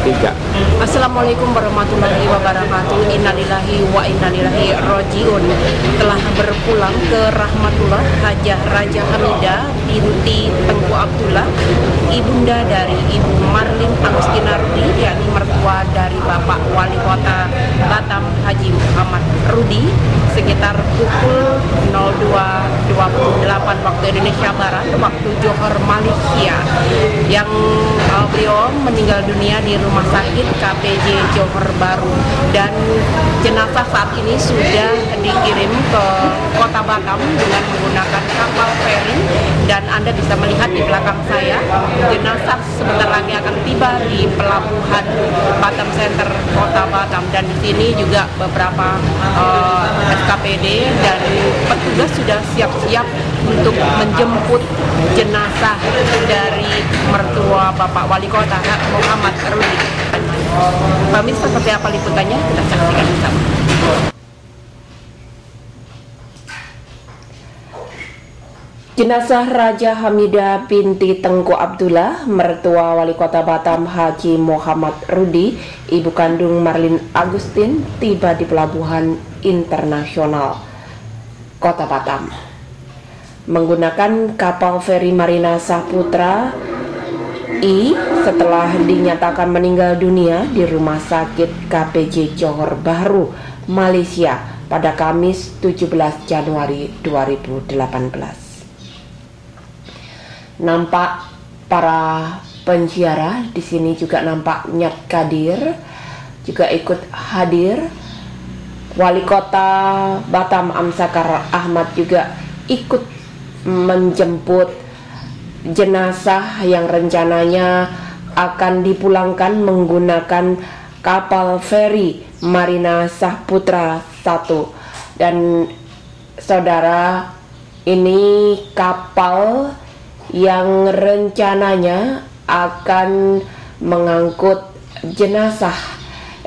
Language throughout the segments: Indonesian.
3. Assalamualaikum warahmatullahi wabarakatuh. Innalillahi wa innalillahi rojiun. Telah berpulang ke rahmatullah Hajah Raja Hamidah binti Tengku Abdullah, ibunda dari Ibu Marlin Agustina Rudi, yakni mertua dari Bapak Wali Kota Batam Haji Muhammad Rudi, sekitar pukul 02.28 waktu Indonesia Barat, waktu Johor Malaysia, yang beliau meninggal dunia di rumah sakit KPJ Johor Bahru, dan jenazah saat ini sudah dikirim ke Kota Batam dengan menggunakan kapal feri, dan Anda bisa melihat di belakang saya jenazah sebentar lagi akan tiba di pelabuhan Batam Center Kota Batam, dan di sini juga beberapa SKPD dan petugas sudah siap-siap untuk menjemput jenazah dari mertua Bapak Wali Kota Muhammad Rudi. Pemirsa, seperti apa liputannya? Kita saksikan bersama. Jenazah Raja Hamidah binti Tengku Abdullah, mertua Wali Kota Batam Haji Muhammad Rudi, ibu kandung Marlin Agustin, tiba di Pelabuhan Internasional Kota Batam menggunakan kapal feri Marina Saputra I setelah dinyatakan meninggal dunia di Rumah Sakit KPJ Johor Bahru, Malaysia pada Kamis 17 Januari 2018. Nampak para penziarah di sini juga nampak Nyat Kadir juga ikut hadir. Wali Kota Batam Amsakar Ahmad juga ikut menjemput jenazah yang rencananya akan dipulangkan menggunakan kapal feri Marina Saputra I. Dan saudara, ini kapal yang rencananya akan mengangkut jenazah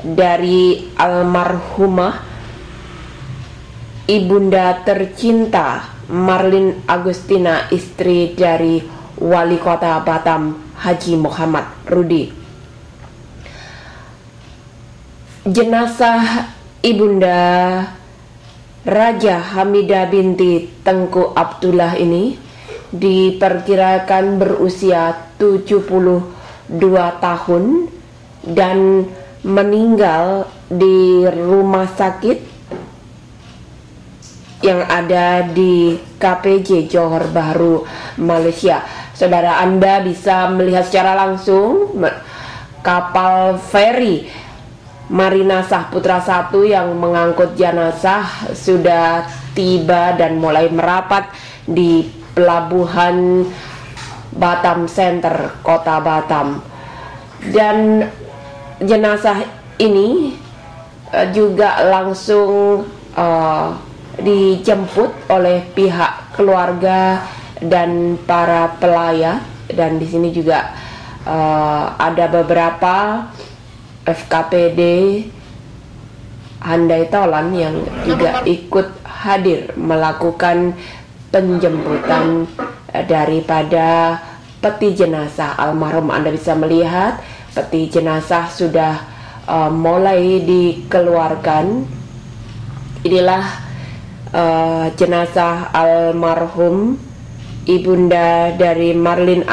dari almarhumah ibunda tercinta Marlin Agustina, istri dari Wali Kota Batam Haji Muhammad Rudi. Jenazah ibunda Raja Hamidah binti Tengku Abdullah ini diperkirakan berusia 72 tahun dan meninggal di rumah sakit yang ada di KPJ Johor Bahru, Malaysia. Saudara, Anda bisa melihat secara langsung kapal feri Marina Saputra I yang mengangkut jenazah sudah tiba dan mulai merapat di Pelabuhan Batam Center Kota Batam. Dan jenazah ini juga langsung dijemput oleh pihak keluarga dan para pelayat, dan di sini juga ada beberapa FKPD Handai Tolan yang juga ikut hadir melakukan penjemputan daripada peti jenazah almarhum. Anda bisa melihat peti jenazah sudah mulai dikeluarkan. Inilah jenazah almarhum ibunda dari Marlin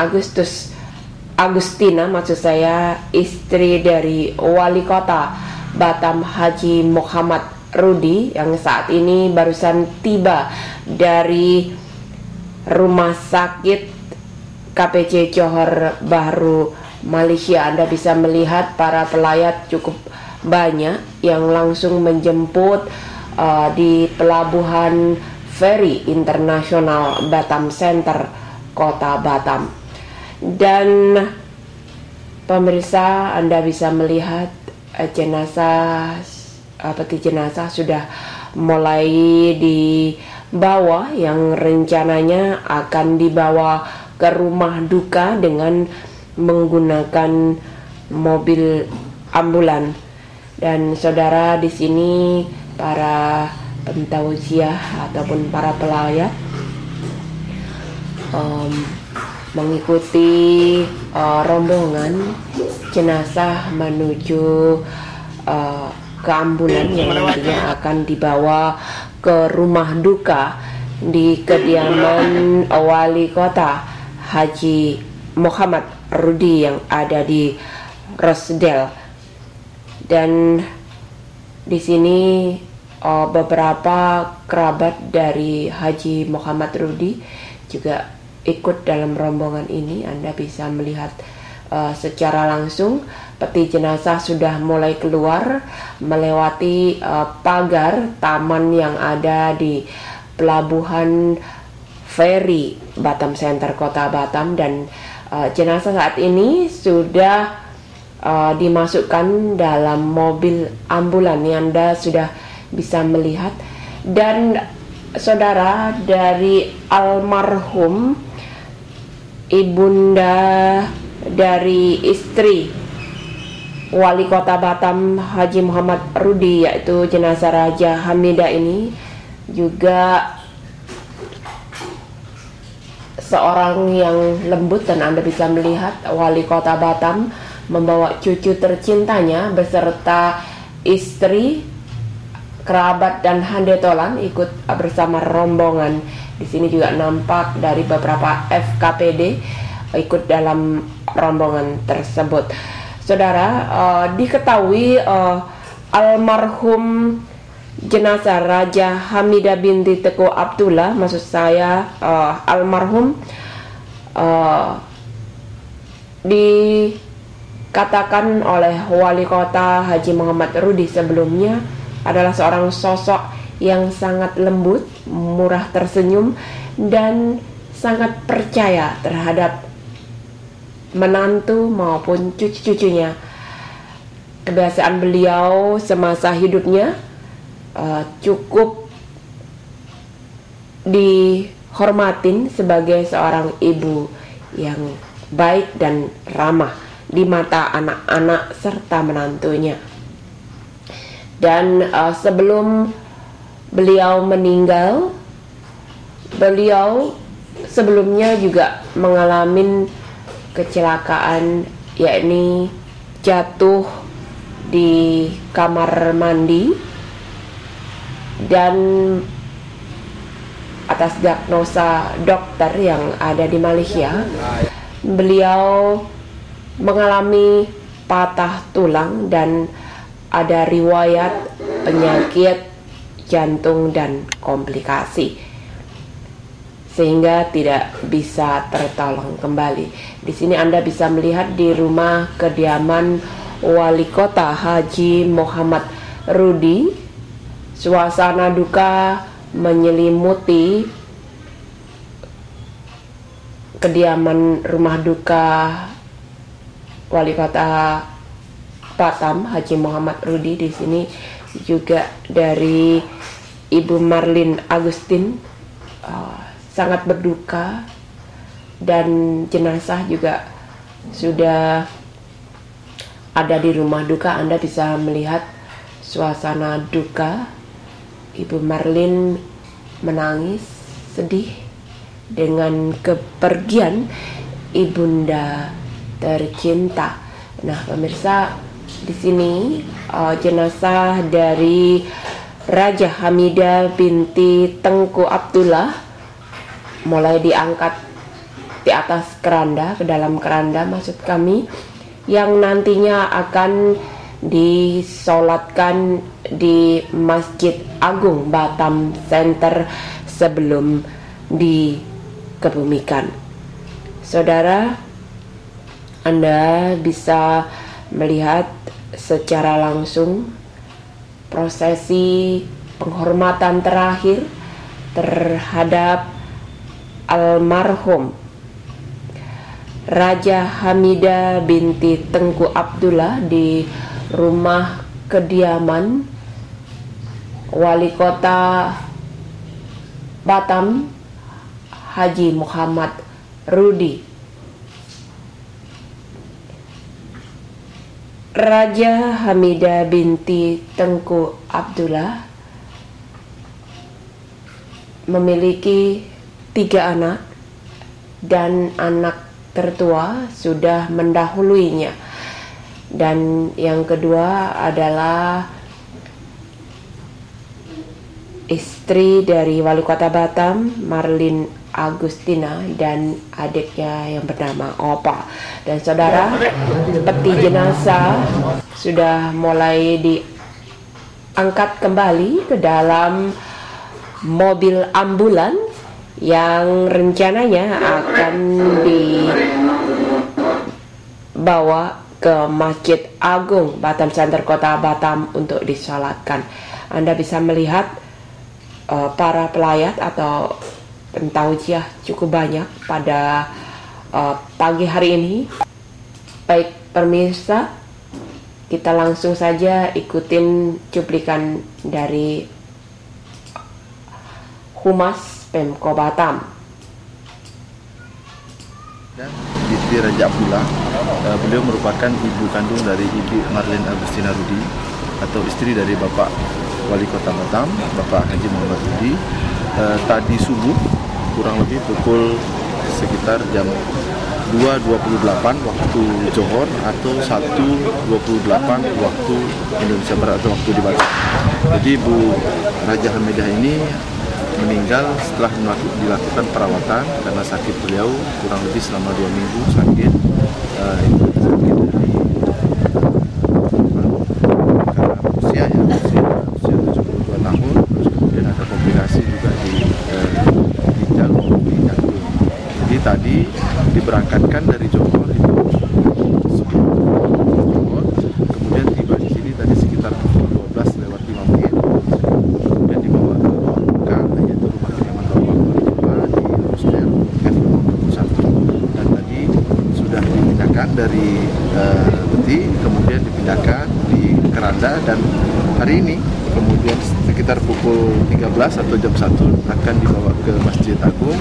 Agustina, maksud saya, istri dari Wali Kota Batam Haji Muhammad Rudi, yang saat ini barusan tiba dari Rumah Sakit KPJ Johor Bahru, Malaysia. Anda bisa melihat para pelayat cukup banyak yang langsung menjemput di Pelabuhan Feri Internasional Batam Center Kota Batam. Dan pemirsa, Anda bisa melihat peti jenazah sudah mulai dibawa, yang rencananya akan dibawa ke rumah duka dengan menggunakan mobil ambulan. Dan saudara, di sini para pentauziah ataupun para pelayat mengikuti rombongan jenazah menuju ke ambulan yang nantinya akan dibawa ke rumah duka di kediaman Wali Kota Haji Muhammad Rudi yang ada di Rosdel. Dan di sini beberapa kerabat dari Haji Muhammad Rudi juga ikut dalam rombongan ini. Anda bisa melihat secara langsung peti jenazah sudah mulai keluar melewati pagar taman yang ada di pelabuhan feri Batam Center Kota Batam, dan jenazah saat ini sudah dimasukkan dalam mobil ambulan yang Anda sudah bisa melihat. Dan saudara, dari almarhum ibunda dari istri Wali Kota Batam Haji Muhammad Rudi, yaitu jenazah Raja Hamidah ini juga seorang yang lembut, dan Anda bisa melihat Wali Kota Batam membawa cucu tercintanya beserta istri, kerabat dan handetolan ikut bersama rombongan. Di sini juga nampak dari beberapa FKPD ikut dalam rombongan tersebut. Saudara, diketahui almarhum jenazah Raja Hamidah binti Teguh Abdullah, maksud saya almarhum dikatakan oleh Wali Kota Haji Muhammad Rudi sebelumnya adalah seorang sosok yang sangat lembut, murah tersenyum, dan sangat percaya terhadap menantu maupun cucu-cucunya. Kebiasaan beliau semasa hidupnya cukup dihormatin sebagai seorang ibu yang baik dan ramah di mata anak-anak serta menantunya. Dan sebelum beliau meninggal, beliau sebelumnya juga mengalami kecelakaan, yakni jatuh di kamar mandi, dan atas diagnosa dokter yang ada di Malaysia, beliau mengalami patah tulang dan ada riwayat penyakit jantung dan komplikasi, sehingga tidak bisa tertolong kembali. Di sini Anda bisa melihat di rumah kediaman Wali Kota Haji Muhammad Rudi, suasana duka menyelimuti kediaman rumah duka Wali Kota Batam Haji Muhammad Rudi. Di sini juga dari Ibu Marlin Agustin sangat berduka, dan jenazah juga sudah ada di rumah duka. Anda bisa melihat suasana duka. Ibu Marlin menangis sedih dengan kepergian ibunda tercinta. Nah, pemirsa, di sini jenazah dari Raja Hamidah binti Tengku Abdullah mulai diangkat di atas keranda, ke dalam keranda maksud kami, yang nantinya akan disolatkan di Masjid Agung Batam Center sebelum dikebumikan. Saudara, Anda bisa melihat secara langsung prosesi penghormatan terakhir terhadap almarhum Raja Hamidah binti Tengku Abdullah di rumah kediaman Wali Kota Batam Haji Muhammad Rudi. Raja Hamidah binti Tengku Abdullah memiliki 3 anak, dan anak tertua sudah mendahuluinya. Dan yang kedua adalah istri dari Wali Kota Batam, Marlin Agustina, dan adiknya yang bernama Opa. Dan saudara, peti jenazah sudah mulai diangkat kembali ke dalam mobil ambulans yang rencananya akan dibawa ke Masjid Agung Batam Center Kota Batam untuk disolatkan. Anda bisa melihat para pelayat atau pentaujiah cukup banyak pada pagi hari ini. Baik pemirsa, kita langsung saja ikutin cuplikan dari Humas Pemko Batam. Istri Raja Abdullah, beliau merupakan ibu kandung dari Ibu Marlin Agustina Rudi atau istri dari Bapak Wali Kota Batam, Bapak Haji Muhammad Rudi. Tadi subuh kurang lebih pukul sekitar jam 2.28 waktu Johor atau 1.28 waktu Indonesia Barat atau waktu di Batam. Jadi Bu Raja Hamidah ini meninggal setelah dilakukan perawatan karena sakit. Beliau kurang lebih selama 2 minggu sakit. Itu sakit dari karena usia 72 tahun, terus kemudian ada komplikasi juga di ginjal maupun di jantung. Jadi tadi diberangkatkan dari Johor itu sebelum Johor, kemudian tiba di sini tadi sekitar pukul 12:05, kemudian dibawa ke ruang duka, yaitu rumah kediaman Bapak Wali Kota di Rosdel F21, dan tadi sudah dipindahkan dari peti, kemudian dipindahkan di keranda, dan hari ini kemudian sekitar pukul 13 atau jam 1 akan dibawa ke Masjid Agung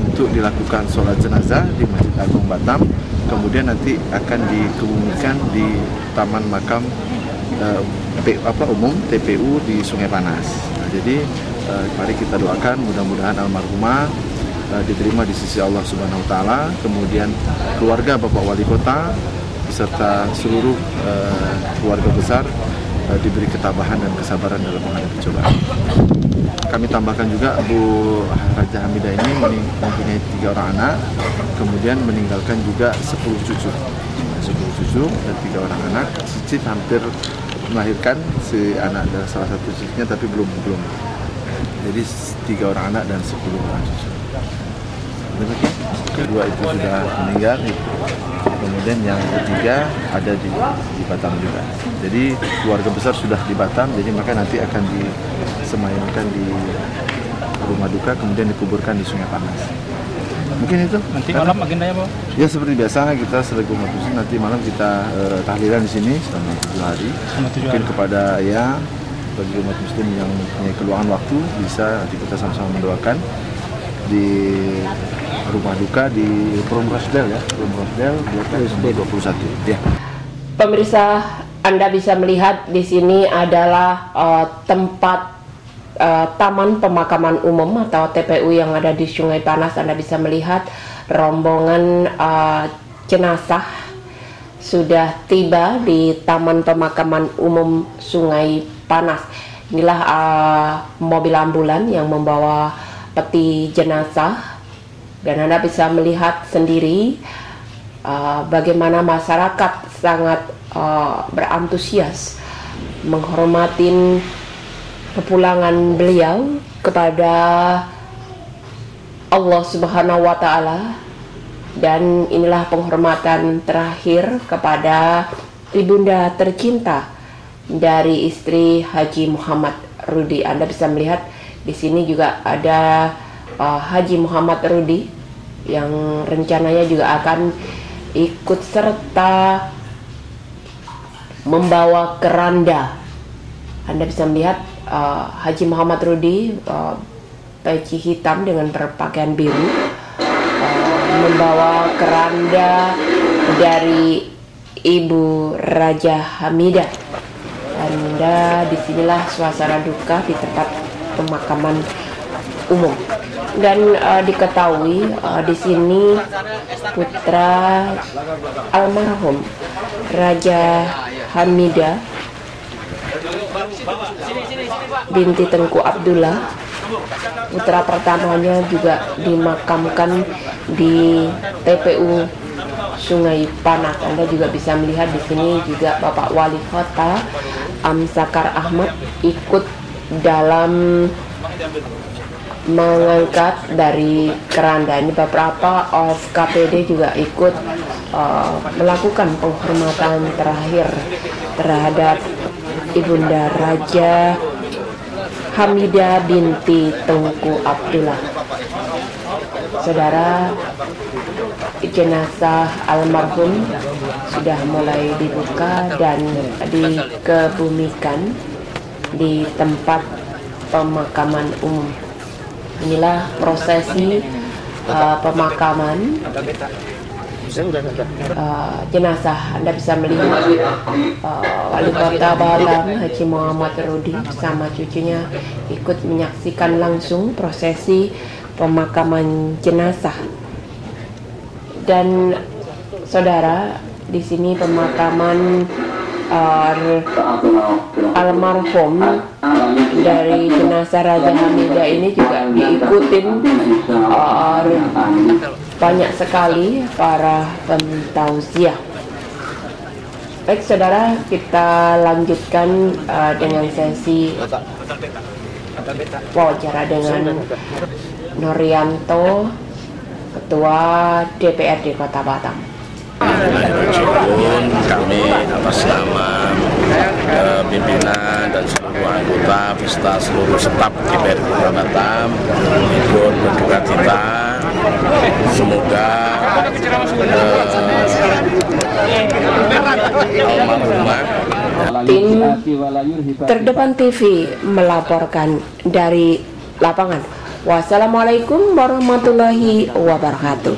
untuk dilakukan sholat jenazah di Masjid Agung Batam. Kemudian nanti akan dikebumikan di Taman Makam Umum TPU di Sungai Panas. Nah, jadi mari kita doakan mudah-mudahan almarhumah diterima di sisi Allah Subhanahu Wa Taala. Kemudian keluarga Bapak Wali Kota beserta seluruh keluarga besar diberi ketabahan dan kesabaran dalam menghadapi cobaan. Kami tambahkan juga Bu Raja Hamidah ini mempunyai 3 orang anak, kemudian meninggalkan juga 10 cucu dan 3 orang anak. Cicit hampir melahirkan si anak dan salah satu cucunya, tapi belum. Jadi 3 orang anak dan 10 orang cucu. Demikian. Kedua itu sudah meninggal. Kemudian yang ketiga ada di Batam juga. Jadi keluarga besar sudah di Batam, jadi maka nanti akan disemayamkan di rumah duka, kemudian dikuburkan di Sungai Panas. Mungkin itu. Nanti malam agendanya, Pak? Ya seperti biasa, kita selaku umat muslim nanti malam kita tahlilan di sini selama 7 hari. Mungkin kepada bagi umat muslim yang punya keluangan waktu bisa nanti kita sama-sama mendoakan di rumah duka di Perum Rosdel ya, Perum Rosdel BT21 ya. Pemirsa, Anda bisa melihat di sini adalah tempat Taman Pemakaman Umum atau TPU yang ada di Sungai Panas. Anda bisa melihat rombongan jenazah sudah tiba di Taman Pemakaman Umum Sungai Panas. Inilah mobil ambulan yang membawa peti jenazah. Dan Anda bisa melihat sendiri bagaimana masyarakat sangat berantusias menghormati kepulangan beliau kepada Allah Subhanahu wa Ta'ala. Dan inilah penghormatan terakhir kepada ibunda tercinta dari istri Haji Muhammad Rudi. Anda bisa melihat di sini juga ada Haji Muhammad Rudi yang rencananya juga akan ikut serta membawa keranda. Anda bisa melihat Haji Muhammad Rudi peci hitam dengan berpakaian biru membawa keranda dari Ibu Raja Hamidah. Anda disinilah suasana duka di tempat pemakaman umum. Dan diketahui di sini putra almarhum Raja Hamidah binti Tengku Abdullah, putra pertamanya, juga dimakamkan di TPU Sungai Panas. Anda juga bisa melihat di sini juga Bapak Wali Kota Amsakar Ahmad ikut dalam mengangkat dari keranda ini. Beberapa KPD juga ikut melakukan penghormatan terakhir terhadap Ibunda Raja Hamidah binti Tengku Abdullah. Saudara, jenazah almarhum sudah mulai dibuka dan dikebumikan di tempat pemakaman umum. Inilah prosesi pemakaman jenazah. Anda bisa melihat Wali Kota Batam Haji Muhammad Rudi bersama cucunya ikut menyaksikan langsung prosesi pemakaman jenazah. Dan saudara, di sini pemakaman almarhum dari jenazah Raja Hamidah ini juga diikutin banyak sekali para pentauziah. Baik saudara, kita lanjutkan dengan sesi wawancara dengan Norianto, Ketua DPRD Kota Batam. Kami atas nama pimpinan dan seluruh anggota beserta seluruh staf DPRD Kota Batam ikut berduka cita. Semoga almarhumah. Tim Terdepan TV melaporkan dari lapangan. Wassalamualaikum warahmatullahi wabarakatuh.